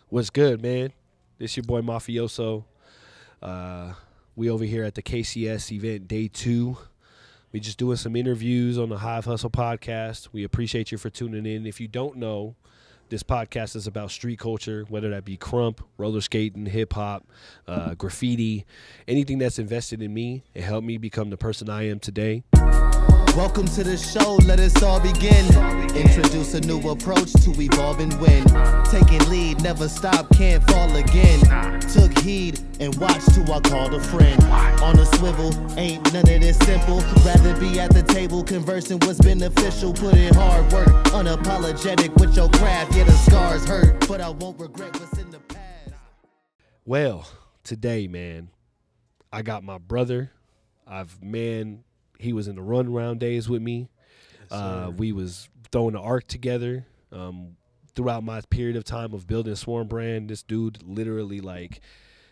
What's good, man? This your boy Mafioso. We over here at the KCS event day 2. We just doing some interviews on the Hive Hustle podcast. We appreciate you for tuning in. If you don't know, this podcast is about street culture, whether that be crump, roller skating, hip hop, graffiti, anything that's invested in me and helped me become the person I am today. Welcome to the show, let us all begin. Introduce a new approach to evolve and win. Taking lead, never stop, can't fall again. Took heed and watched who I called a friend. On a swivel, ain't none of this simple. Rather be at the table, conversing what's beneficial. Put in hard work, unapologetic with your craft. Yeah, the scars hurt, but I won't regret what's in the past. Well, today, man, I got my brother. He was in the run round days with me. We was throwing the arc together. Throughout my period of time of building Swarm Brand, this dude literally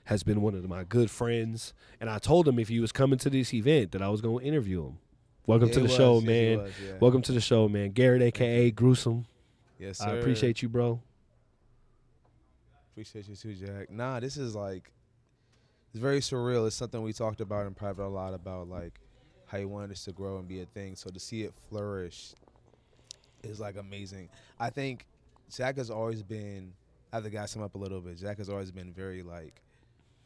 has been one of my good friends. And I told him if he was coming to this event that I was going to interview him. Welcome to the show, man. Welcome to the show, man. Garrett, a.k.a. Gruesome. Yes, sir. I appreciate you, bro. Appreciate you too, Jack. Nah, this is it's very surreal. It's something we talked about in private a lot about, how you wanted this to grow and be a thing. So to see it flourish is amazing. I think Jack has always been, I have to gas him up a little bit. Jack has always been very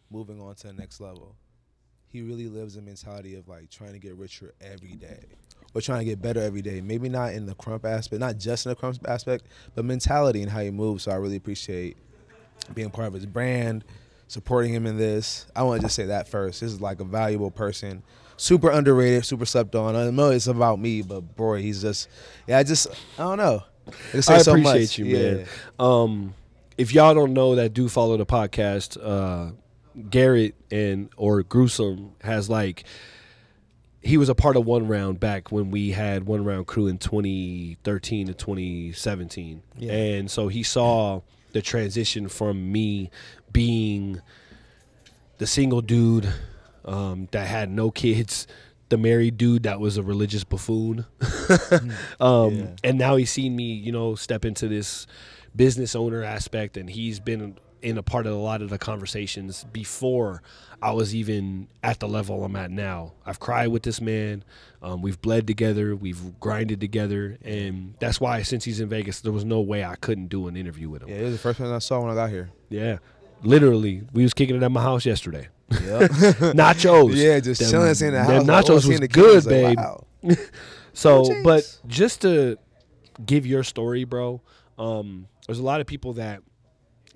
moving on to the next level. He really lives a mentality of trying to get richer every day or trying to get better every day. Maybe not in the crump aspect, not just in the crump aspect, but mentality and how he moves. So I really appreciate being part of his brand, supporting him in this. I want to just say that first. This is a valuable person. Super underrated, super slept on. I know it's about me, but boy, he's just, I don't know. I appreciate you, man. If y'all don't know that do follow the podcast, Garrett or Gruesome has he was a part of One Round back when we had One Round Crew in 2013 to 2017. Yeah. And so he saw the transition from me being the single dude that had no kids, the married dude that was a religious buffoon. And now he's seen me, step into this business owner aspect, and he's been in a part of a lot of the conversations before I was even at the level I'm at now. I've cried with this man. We've bled together. We've grinded together. And that's why since he's in Vegas, there was no way I couldn't do an interview with him. Yeah, he was the first person I saw when I got here. Yeah. Literally, we was kicking it at my house yesterday. Yep. Nachos. Yeah, just chilling in the house. Them nachos was good, babe. Wow. So, but just to give your story, bro, there's a lot of people that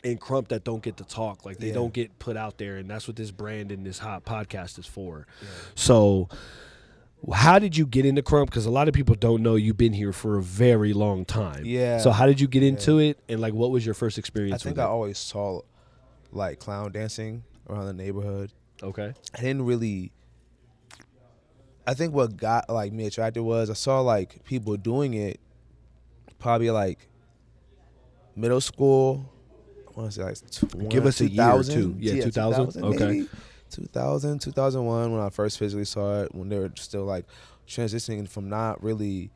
in crump that don't get to talk. They don't get put out there, and that's what this brand and this hot podcast is for. Yeah. So how did you get into crump? Because a lot of people don't know you've been here for a very long time. Yeah. So how did you get into it, and what was your first experience with it? I always saw clown dancing around the neighborhood. Okay. I didn't really, I think what got me attracted was I saw people doing it probably middle school. I want to say give us a year or two. Yeah, 2000. Okay. Maybe 2000, 2001 when I first physically saw it, when they were still transitioning from not really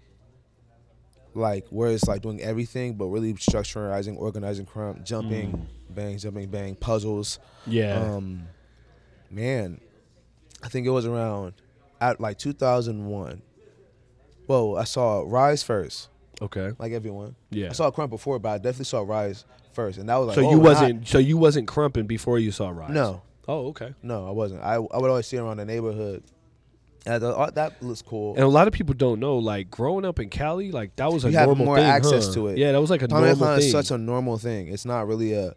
where it's doing everything, but really structuring, organizing crump, jumping, bang, jumping, bang, puzzles. Yeah. Man, I think it was around at 2001. Well, I saw Rise first. Okay. Like everyone. Yeah. I saw crump before, but I definitely saw Rise first, and that was So you wasn't crumping before you saw Rise. No. Oh, okay. No, I wasn't. I would always see it around the neighborhood. And that looks cool. And a lot of people don't know, growing up in Cali, that was a you normal have more thing, access to it. Yeah, that was a Tommy normal thing. Is such a normal thing. It's not really a,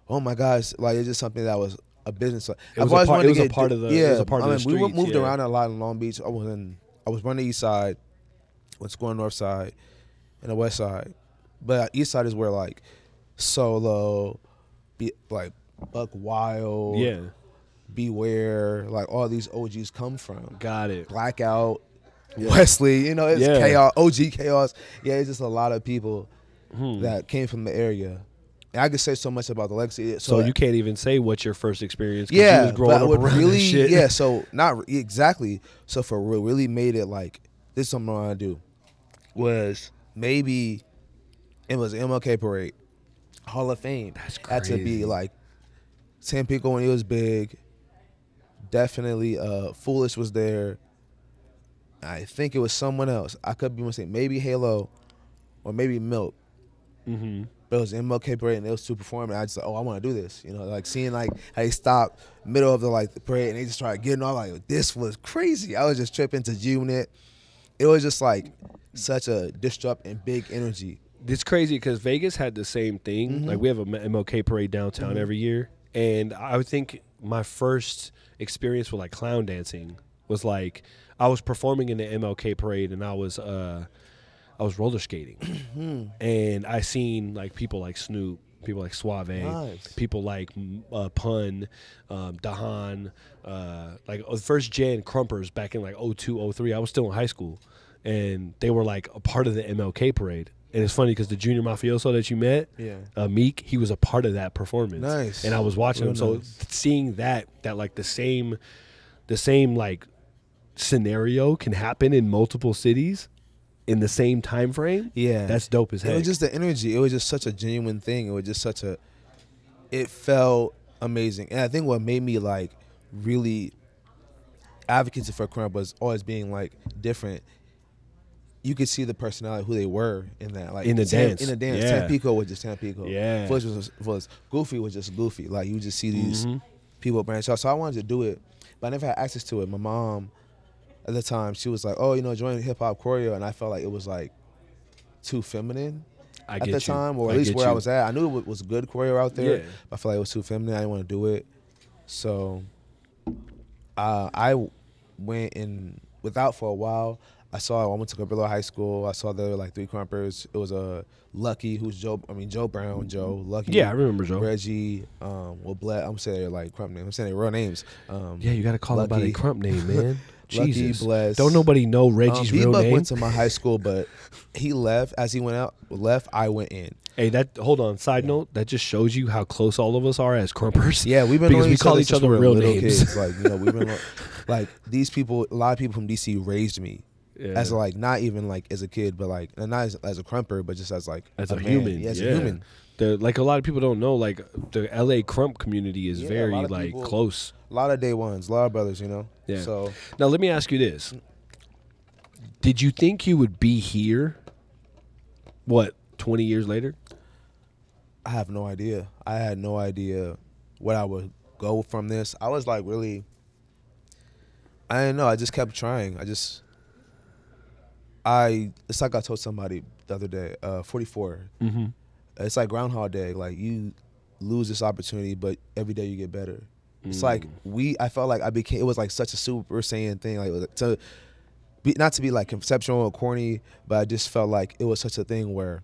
oh my gosh, it's just something that was a business. It was a part of the streets. We moved around a lot in Long Beach. I was running the east side, went scoring north side, and the west side. But east side is where Solo, Buck Wild, Beware, all these OGs come from. Got it. Blackout, Wesley, it's chaos, OG chaos. Yeah, it's just a lot of people that came from the area. And I could say so much about the legacy. So you can't even say what's your first experience. Yeah, you was growing up around really, this shit. Yeah, so not exactly. So for real, really made it this is something I want to do. Was maybe it was MLK parade. Hall of Fame. That's Had to be crazy. like Tampico when he was big. Definitely Foolish was there. I think it was someone else. I could be mistaken. Maybe Halo or maybe Milk. Mm-hmm. But it was MLK parade and those two performing. I just like, oh, I want to do this. You know, like seeing like how they stopped middle of the parade and they just started getting all like, this was crazy. I was just tripping to G-Unit. It was just like such a disrupt and big energy. It's crazy because Vegas had the same thing. Mm-hmm. Like we have a MLK parade downtown every year, and I would think my first experience with like clown dancing was like I was performing in the MLK parade, and I was roller skating, and I seen like people like Snoop, people like Suave, Nice. people like Pun, Dahan, like first gen Crumpers back in like 02, 03. I was still in high school, and they were like a part of the MLK parade. And it's funny because the Junior Mafioso that you met, Meek, he was a part of that performance. Nice. And I was watching him, so nice. seeing that like the same like scenario can happen in multiple cities in the same time frame. Yeah. That's dope as heck. It was just the energy. It was just such a genuine thing. It was just it felt amazing. And I think what made me like really advocacy for Crump was always being like different. You could see the personality, who they were in that, like in the dance. In the dance, Yeah. Tampico was just Tampico. Yeah. Foolish was Goofy was just Goofy. Like you just see these people branch out. So I wanted to do it, but I never had access to it. My mom, at the time, she was like, "Oh, you know, join hip hop choreo," and I felt like it was like too feminine at the time, or at least where I was at. I knew it was good choreo out there, but I felt like it was too feminine. I didn't want to do it, so I went in without for a while. I went to Cabrillo High School. I saw there were like 3 Crumpers. It was a Lucky, who's Joe Brown, Lucky. Yeah, I remember Joe. Reggie, Blett. I'm saying they're like Crump names. I'm saying their real names. Yeah, you got to call him by their Crump name, man. Jesus. Lucky, Bless. Don't nobody know Reggie's real name? Went to my high school, but he left. As he left, I went in. Hey, hold on. Side note, that just shows you how close all of us are as Crumpers. Yeah, we've been because we call each other real names. Kids. Like, you know, we've been like these people. A lot of people from DC raised me. Yeah. As like not even like as a kid, but like and not as a Crumper, but just as like as a human. Yeah, as a human. Like a lot of people don't know, like the LA Crump community is very like people, close. A lot of day ones, a lot of brothers, you know. Yeah. So now let me ask you this: did you think you would be here? 20 years later? I have no idea. I had no idea what I would go from this. I was like really. I didn't know. I just kept trying. It's like I told somebody the other day, 44. Mm-hmm. It's like Groundhog Day. Like you lose this opportunity, but every day you get better. It's like I felt like it was like such a Super Saiyan thing. Like not to be like conceptual or corny, but I just felt like it was such a thing where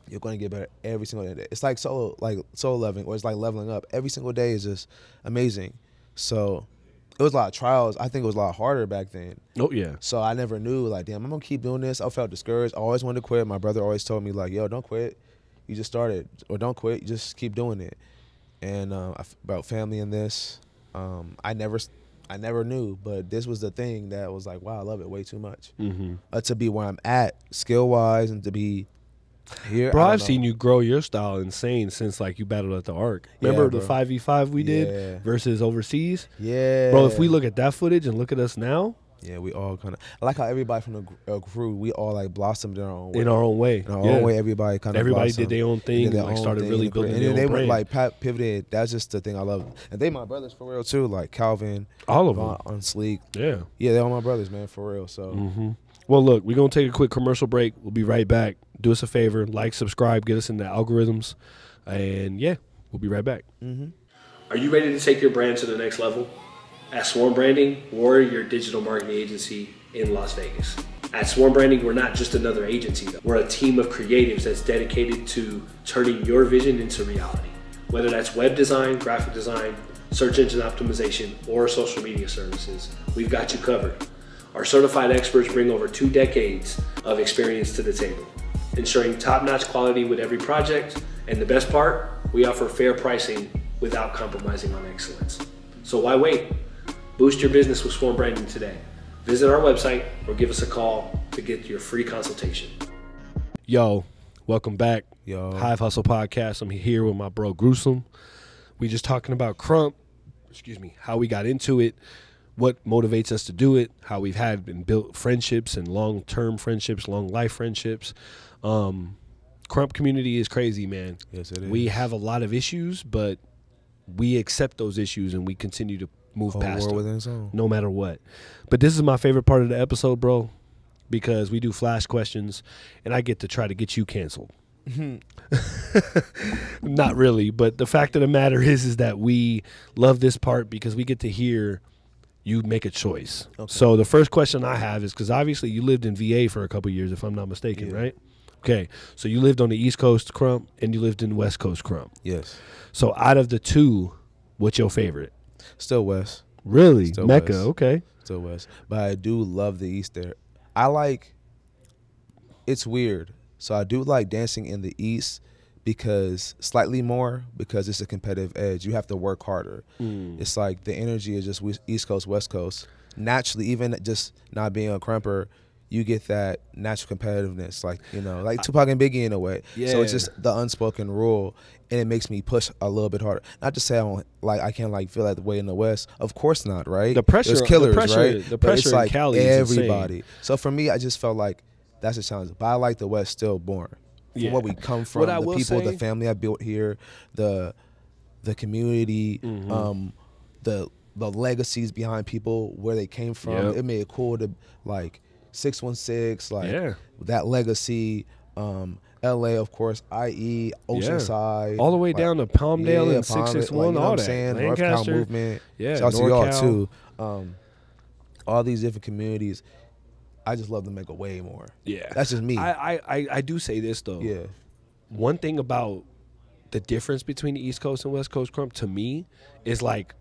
you're going to get better every single day. It's like soul leveling, or it's like leveling up. Every single day is just amazing. So it was a lot of trials. I think it was a lot harder back then. Oh, yeah. So I never knew, like, damn, I'm going to keep doing this. I felt discouraged. I always wanted to quit. My brother always told me, like, yo, don't quit. You just started. Or don't quit. You just keep doing it. And about family and this, I never knew. But this was the thing that was like, wow, I love it way too much. Mm-hmm. To be where I'm at, skill-wise, and to be here. Bro, I've seen you grow your style insane since like you battled at the Arc. Remember the 5v5 we did versus overseas? Yeah. Bro, if we look at that footage and look at us now. Yeah, we all kind of. I like how everybody from the crew, we all like blossomed in our own way. In our own way. In our own way, everybody kind of Everybody blossomed. did their own thing and like started really building their own brand. And then they went like pivoted. That's just the thing I love. And they my brothers for real too, like Calvin. All of them. On Sleek. Yeah. Yeah, they're all my brothers, man, for real. So. Well, look, we're going to take a quick commercial break. We'll be right back. Do us a favor, like, subscribe, get us in the algorithms. And, yeah, we'll be right back. Are you ready to take your brand to the next level? At Swarm Branding, we're your digital marketing agency in Las Vegas. At Swarm Branding, we're not just another agency, though. We're a team of creatives that's dedicated to turning your vision into reality. Whether that's web design, graphic design, search engine optimization, or social media services, we've got you covered. Our certified experts bring over 2 decades of experience to the table, ensuring top-notch quality with every project, and the best part, we offer fair pricing without compromising on excellence. So why wait? Boost your business with Swarm Branding today. Visit our website or give us a call to get your free consultation. Yo, welcome back. Yo. Hive Hustle Podcast. I'm here with my bro Gruesome. We just talking about Crump. Excuse me. How we got into it, what motivates us to do it, how we've had and built friendships and long-term friendships, long-life friendships. Crump community is crazy, man. Yes, it is. We have a lot of issues, but we accept those issues and we continue to move past them, within its own. no matter what. But this is my favorite part of the episode, bro, because we do flash questions, and I get to try to get you canceled. Not really, but the fact of the matter is that we love this part because we get to hear you make a choice. Okay. So the first question I have is, because obviously you lived in VA for a couple of years, if I'm not mistaken, right? Okay, so you lived on the East Coast, Crump, and you lived in West Coast, Crump. Yes. So out of the two, what's your favorite? Still West. Really? Still Mecca, West. okay. Still West. But I do love the East there. It's weird. So I do like dancing in the East because it's a competitive edge. You have to work harder. It's like the energy is just East Coast, West Coast. Naturally, even just not being a crumper, you get that natural competitiveness, like Tupac and Biggie in a way. Yeah. So it's just the unspoken rule, and it makes me push a little bit harder. Not to say I can't feel that way in the West. Of course not, right? The pressure, there's killers, right? The but pressure it's like in Cali is everybody. insane. So for me, I just felt like that's a challenge. But I like the West still more. From where we come from, What I the will people, say, the family I built here, the community, the legacies behind people, where they came from. Yep. It made it cool to 616, that legacy. LA, of course, IE, Oceanside, all the way down to Palmdale and 661, you know all what I'm that. saying? Lancaster. North Cal movement. Yeah, shout out to y'all NorCal. too. All these different communities. I just love to make a way more. Yeah, that's just me. I do say this though. Yeah. One thing about the difference between the East Coast and West Coast Crump to me is like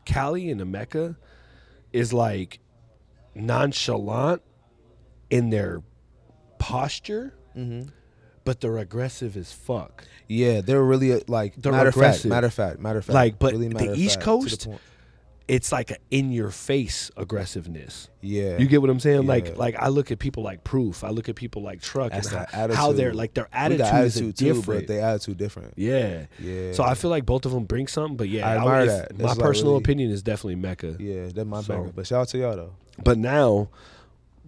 Cali and the Mecca is like nonchalant in their posture, but they're aggressive as fuck. Yeah, they're really They're matter aggressive. of fact. Like, but really the East to Coast, point. it's like an in-your-face aggressiveness. Yeah, You get what I'm saying? Yeah. Like I look at people like Proof. I look at people like Truck. That's and that how attitude. they're like their We got attitude is attitude different. too, but they attitude different. Yeah. Yeah. So I feel like both of them bring something, but yeah, I admire that. My That's personal really- opinion is definitely Mecca. Yeah, that's my So- banger. But shout out to y'all though. But now,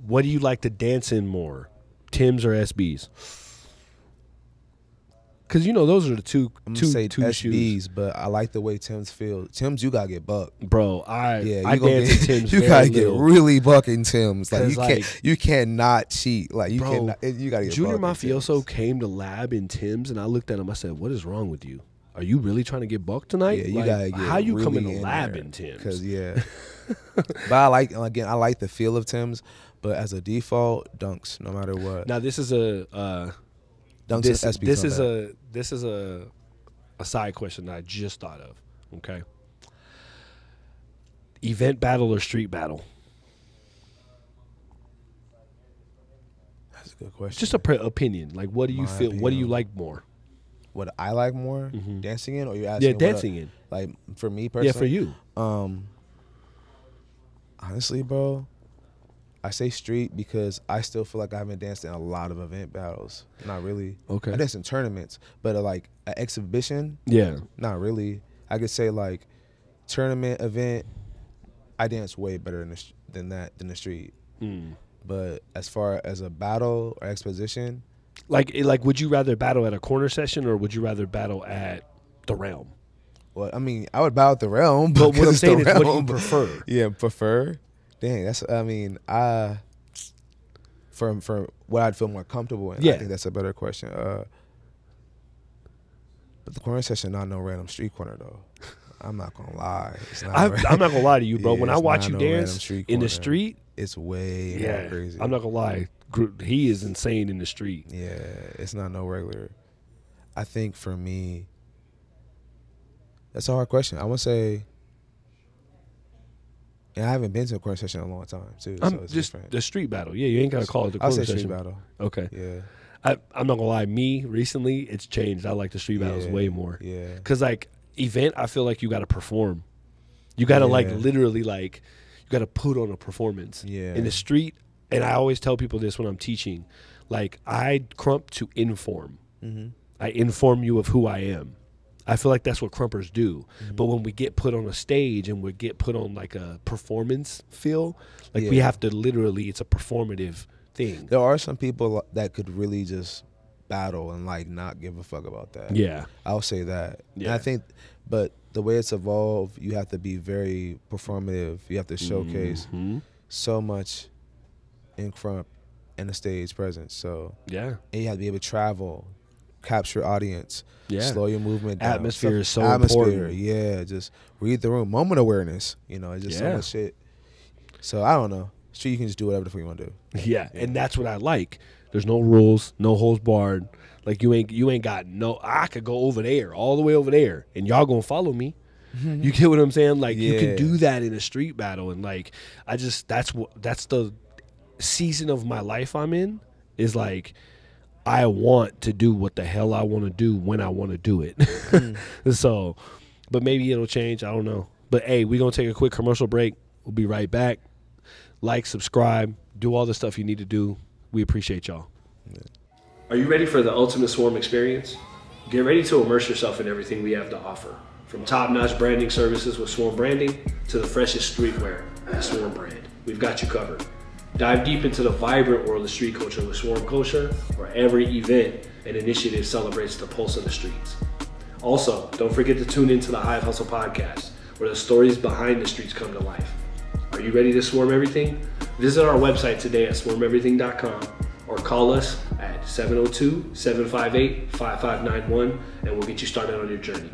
what do you like to dance in more, Tim's or SBs? Because those are the two I'm gonna say two SBs, shoes, but I like the way Tim's feel. Tim's, you gotta get bucked. bro. I Yeah, I you gonna dance in get, Tim's. you very gotta get little. really bucking Tim's. Like 'Cause, you cannot cheat. Like you Bro, cannot. You gotta get Junior bucked in Mafioso Tim's. came to lab in Tim's, and I looked at him. I said, "What is wrong with you? Are you really trying to get bucked tonight? Yeah, you Like, gotta get how you really coming to in lab there. in Tim's? Cause but I like the feel of Tim's, but as a default, Dunks no matter what. Now this is a Dunks this, and SBs. this is a side question that I just thought of. Okay, event battle or street battle? That's a good question. Just opinion. Like, what do you My feel? What do you opinion. like more? What I like more, Mhm. dancing in, or you asking? Yeah, what dancing in. Like for me personally. Yeah, for you. Honestly, bro, I say street because I still feel like I haven't danced in a lot of event battles. Not really. Okay. I danced in tournaments, but like an exhibition, Yeah. not really. I could say like tournament event, I dance way better than the street. Mm. But as far as a battle or exposition, Like, would you rather battle at a corner session or would you rather battle at the Realm? well, I mean, I would bow at the Realm. But what because I'm it's the saying is, what do you Realm. prefer? Yeah, prefer. Dang, that's. I mean, for what I'd feel more comfortable in. Yeah. I think that's a better question. But the corner session, not no random street corner though. I'm not gonna lie. It's not I'm not gonna lie to you, bro. Yeah, when I it's watch not you no random dance street in the corner. street, it's way yeah, more crazy. I'm not gonna lie. He is insane in the street. Yeah, it's not no regular. I think for me, that's a hard question. I would say, and I haven't been to a corner session in a long time too. So I'm it's just different. the street battle. Yeah, you ain't gotta call it the I'll corner say session. street battle. Okay. Yeah. I'm not gonna lie. Me recently, it's changed. I like the street battles Yeah, way more. Yeah. Cause like event, I feel like you gotta perform. You gotta like Yeah. literally like you gotta put on a performance. Yeah. In the street, and I always tell people this when I'm teaching, like I crump to inform. Mm-hmm. I inform you of who I am. I feel like that's what Krumpers do. But when we get put on a stage and we get put on like a performance feel, like we have to literally, it's a performative thing. There are some people that could really just battle and like not give a fuck about that. Yeah. I'll say that. Yeah. And I think, but the way it's evolved, you have to be very performative. You have to showcase so much in Krump and the stage presence. So yeah. And you have to be able to travel, capture audience, slow your movement down. Atmosphere is so important. Yeah, just read the room. Moment awareness, you know, it's just so much shit. So I don't know. Sure, you can just do whatever the fuck you want to do. Yeah, and that's what I like. There's no rules, no holds barred. Like you ain't got no. I could go over there, all the way over there, and y'all gonna follow me. You get what I'm saying? Like you can do that in a street battle, and like that's the season of my life I'm in. Is like I want to do what the hell I want to do when I want to do it. So, but maybe it'll change. I don't know. But hey, we're gonna take a quick commercial break. We'll be right back. Like, subscribe, do all the stuff you need to do. We appreciate y'all. Are you ready for the ultimate Swarm experience? Get ready to immerse yourself in everything we have to offer. From top-notch branding services with Swarm Branding to the freshest streetwear at Swarm Brand. We've got you covered. Dive deep into the vibrant world of street culture with Swarm Culture, where every event and initiative celebrates the pulse of the streets. Also, don't forget to tune into the Hive Hustle podcast, where the stories behind the streets come to life. Are you ready to swarm everything? Visit our website today at swarmeverything.com or call us at 702-758-5591 and we'll get you started on your journey.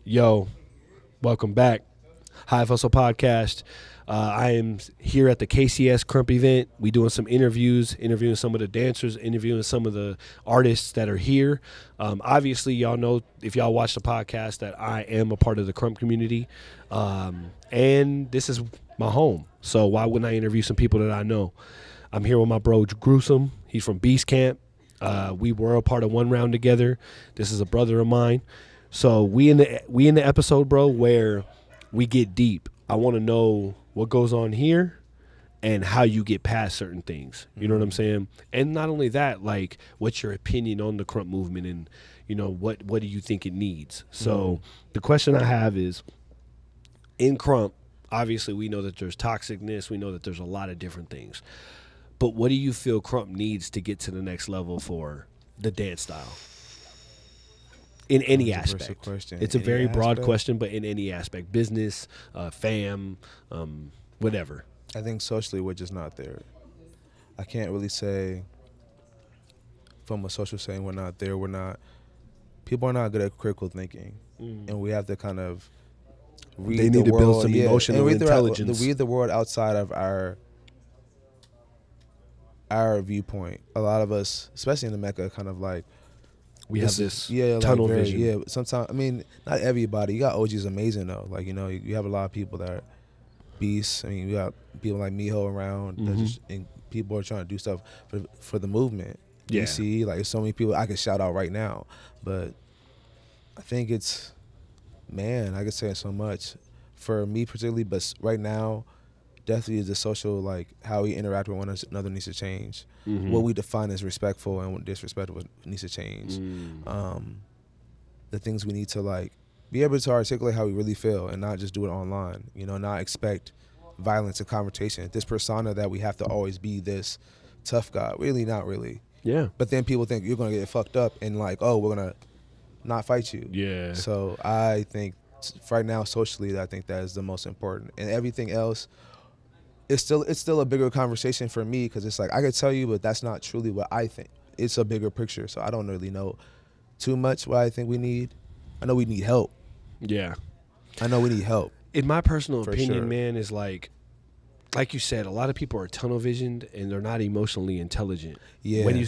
Yo, welcome back. Hive Hustle Podcast. I am here at the KCS Krump event. We doing some interviewing some of the dancers, interviewing some of the artists that are here. Obviously, y'all know, if y'all watch the podcast, that I am a part of the Krump community. And this is my home. So why wouldn't I interview some people that I know? I'm here with my bro, Gruesome. He's from Beast Camp. We were a part of One Round together. This is a brother of mine. So we in the episode, bro, where we get deep. I want to know what goes on here and how you get past certain things. You know what I'm saying? And not only that, like, what's your opinion on the Krump movement and, you know, what do you think it needs? So the question I have is, in Krump, obviously we know that there's toxicness. We know that there's a lot of different things. But what do you feel Krump needs to get to the next level for the dance style? In any aspect. It's a very broad question, but in any aspect. Business, fam, whatever. I think socially we're just not there. I can't really say from a social saying we're not there. People are not good at critical thinking. And we have to kind of read they need the to world, build some emotional intelligence. Read the world outside of our viewpoint. A lot of us, especially in the Mecca, kind of like, we have this tunnel vision. Yeah, sometimes, I mean, not everybody. You got OGs amazing, though. Like, you know, you have a lot of people that are beasts. I mean, you got people like Miho around, and people are trying to do stuff for the movement. Yeah. DC, like, there's so many people I could shout out right now. But I think it's, man, I could say so much. For me particularly, but right now, definitely the social, like, how we interact with one another needs to change. What we define as respectful and what disrespectful needs to change. The things we need to, like, be able to articulate how we really feel and not just do it online. You know, not expect violence and confrontation. This persona that we have to always be this tough guy. Really, not really. Yeah. But then people think you're going to get fucked up and, like, oh, we're going to not fight you. Yeah. So I think right now, socially, I think that is the most important. And everything else, it's still a bigger conversation for me, because it's like, I could tell you, but that's not truly what I think. It's a bigger picture, so I don't really know too much what I think we need. I know we need help. Yeah. I know we need help. In my personal opinion, sure. man, is like you said, a lot of people are tunnel visioned and they're not emotionally intelligent. Yeah. When I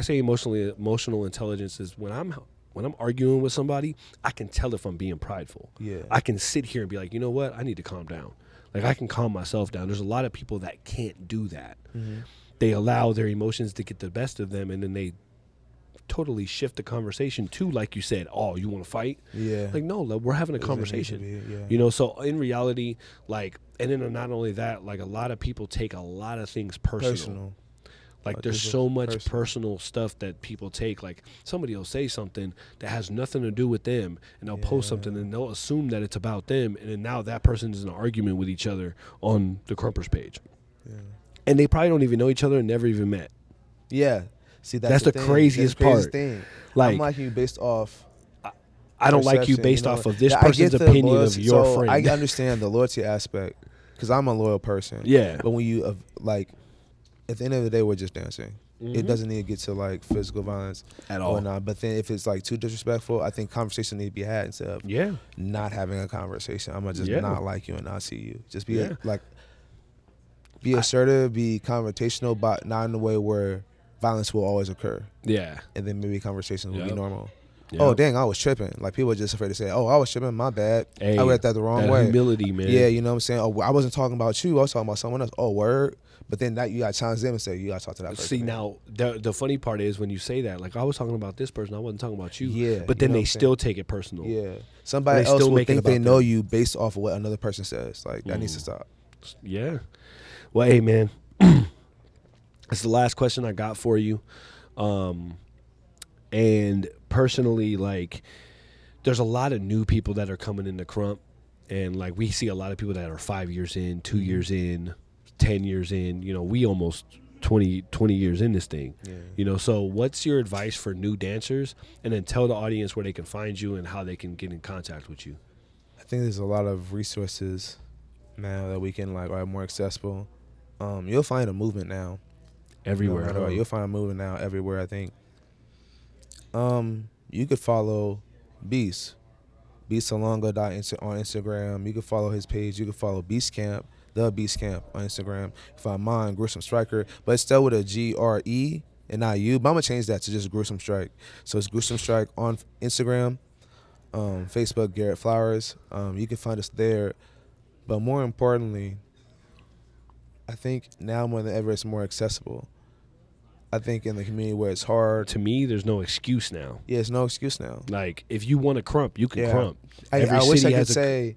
say emotional intelligence is when I'm arguing with somebody, I can tell if I'm being prideful. Yeah. I can sit here and be like, you know what? I need to calm down. Like, I can calm myself down. There's a lot of people that can't do that. They allow their emotions to get the best of them, and then they totally shift the conversation to, like you said, oh, you want to fight? Yeah. Like, no, we're having a conversation. Yeah. You know, so in reality, like, and then not only that, like, a lot of people take a lot of things personal. Like there's so much personal stuff that people take. Like somebody will say something that has nothing to do with them, and they'll post something and they'll assume that it's about them, and then now that person is in an argument with each other on the Crumpers page. Yeah. And they probably don't even know each other and never even met. Yeah. See, that's the craziest part. Thing. Like, I'm liking you based off. I don't like you based off of this person's opinion of your friend. I understand the loyalty aspect because I'm a loyal person. Yeah. But when you like, at the end of the day, we're just dancing. It doesn't need to get to like physical violence at all. But then if it's like too disrespectful, I think conversation need to be had instead of not having a conversation. I'm gonna just not like you and not see you. Just be like, be assertive, be confrontational, but not in a way where violence will always occur. Yeah. And then maybe conversations will be normal. Yep. Oh, dang, I was tripping. Like, people are just afraid to say, oh, I was tripping, my bad. Hey, I read that the wrong way. Humility, man. Yeah, you know what I'm saying? Oh, I wasn't talking about you. I was talking about someone else. Oh, word. But then that you got to challenge them and say, you got to talk to that person. See, now, the funny part is when you say that, like, I was talking about this person, I wasn't talking about you. Yeah. But then they still take it personal. Yeah. Somebody else will think they know you based off of what another person says. Like, that needs to stop. Yeah. Well, hey, man. That's the last question I got for you. And personally, like, there's a lot of new people that are coming into Crump, and like we see a lot of people that are 5 years in, 2 years in, 10 years in. You know, we almost 20 years in this thing. Yeah. You know, so what's your advice for new dancers? And then tell the audience where they can find you and how they can get in contact with you. I think there's a lot of resources now that we can like are more accessible. You'll find a movement now everywhere. No you'll find a movement now everywhere. I think. You could follow Beast Salonga on Instagram. You could follow his page. You could follow Beast Camp, the Beast Camp on Instagram. You find mine, Gruesome Striker, but it's still with a GRE and not U. But I'm gonna change that to just Gruesome Strike. So it's Gruesome Strike on Instagram, Facebook, Garrett Flowers. You can find us there. But more importantly, I think now more than ever, it's more accessible. I think in the community where it's hard. To me, there's no excuse now. Yeah, there's no excuse now. Like, if you want to crump, you can crump. I wish I could say.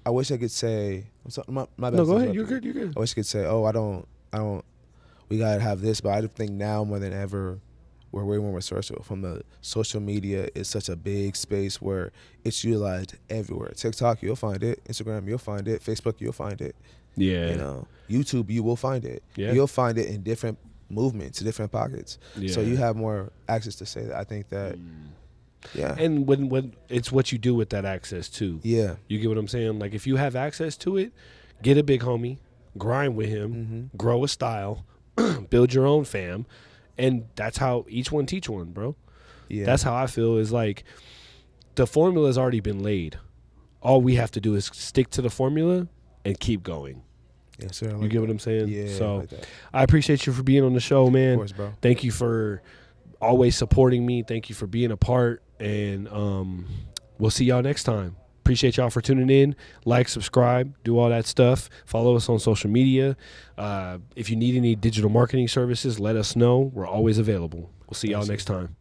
I'm sorry, my bad. No, go ahead. You're good. You're good. I wish I could say, oh, I don't. We gotta have this, but I think now more than ever, we're way more resourceful. From the social media, it's such a big space where it's utilized everywhere. TikTok, you'll find it. Instagram, you'll find it. Facebook, you'll find it. Yeah. You know, YouTube, you will find it. Yeah. You'll find it in different movements, different pockets. Yeah. So you have more access to say that. I think that. Yeah. And when it's what you do with that access too. Yeah. You get what I'm saying? Like, if you have access to it, get a big homie, grind with him, grow a style, build your own fam, and that's how each one teach one, bro. Yeah. That's how I feel. Is like the formula has already been laid. All we have to do is stick to the formula and keep going. Yes, sir. You get what I'm saying? Yeah. So I appreciate you for being on the show, man. Of course, bro. Thank you for always supporting me. Thank you for being a part. And we'll see y'all next time. Appreciate y'all for tuning in. Like, subscribe, do all that stuff. Follow us on social media. If you need any digital marketing services, let us know. We're always available. We'll see y'all next time.